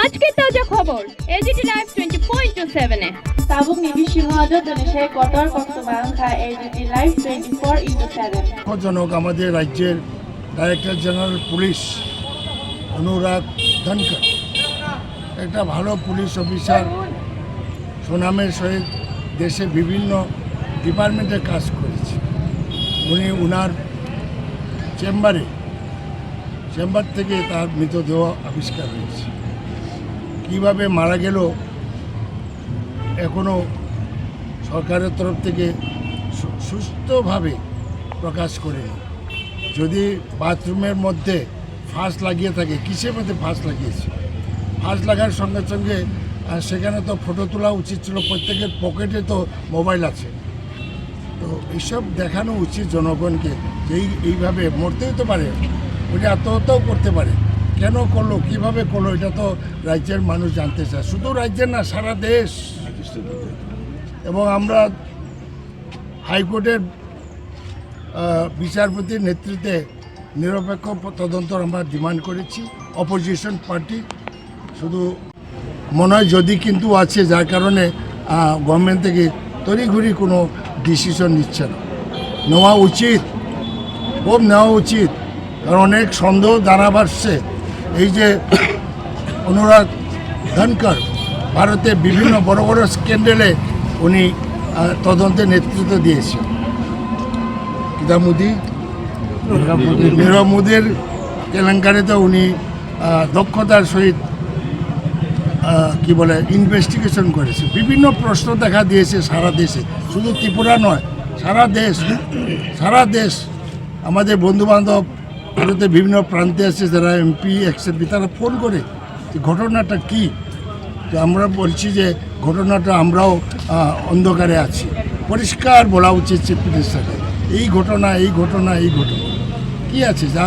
আজকের তাজা খবর এজিটি লাইভ 24/7 এ Tabuk ni Bishingaja Indonesia Kotor Koktumangka AGT Live 24/7 জনক আমাদের রাজ্যের ডাইরেক্টর জেনারেল পুলিশ অনুরাগ ধনকর একটা ভালো পুলিশ অফিসার, সুনামের সহিত দেশে বিভিন্ন ডিপার্টমেন্টে কাজ করেছে। উনি ওনার চেম্বার থেকে তার মৃতদেহ আবিষ্কার হয়েছে। কীভাবে মারা গেল এখনও সরকারের তরফ থেকে সুস্থভাবে প্রকাশ করেনি। যদি বাথরুমের মধ্যে ফাঁস লাগিয়ে থাকে, কিসের মধ্যে ফাঁস লাগিয়েছে? ফাঁস লাগার সঙ্গে সঙ্গে সেখানে তো ফটো তোলা উচিত ছিল। প্রত্যেকের পকেটে তো মোবাইল আছে। তো এইসব দেখানো উচিত জনগণকে যে এইভাবে মরতেই তো পারে, ওটা আত্মহত্যাও করতে পারে। কেন করলো, কিভাবে করলো, এটা তো রাজ্যের মানুষ জানতে চায়। শুধু রাজ্যের না, সারা দেশ। এবং আমরা হাইকোর্টের বিচারপতির নেতৃত্বে নিরপেক্ষ তদন্ত আমরা ডিমান্ড করেছি। অপোজিশন পার্টি শুধু মনে হয় যদি কিন্তু আছে, যার কারণে গভর্নমেন্ট থেকে তড়িঘড়ি কোনো ডিসিশন নিচ্ছে না। নেওয়া উচিত, খুব নেওয়া উচিত, কারণ অনেক সন্দেহ দাঁড়া বাড়ছে। এই যে অনুরাগ ধনকর ভারতে বিভিন্ন বড় বড় স্ক্যান্ডেলে উনি তদন্তে নেতৃত্ব দিয়েছে। নীরব মোদীর কেলেঙ্কারিতে উনি দক্ষতার সহিত ইনভেস্টিগেশন করেছে। বিভিন্ন প্রশ্ন দেখা দিয়েছে সারা দেশে, শুধু ত্রিপুরা নয়, সারা দেশ। আমাদের বন্ধুবান্ধব ভারতের বিভিন্ন প্রান্তে আছে, যারা এমপি এক্সএমপি, তারা ফোন করে যে ঘটনাটা কী। তো আমরা বলছি যে ঘটনাটা আমরাও অন্ধকারে আছি। পরিষ্কার বলা উচিত চিফ মিনিস্টারকে, এই ঘটনা কী আছে, যা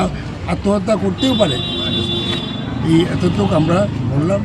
আত্মহত্যা করতেও পারে। এই এতটুকু আমরা বললাম।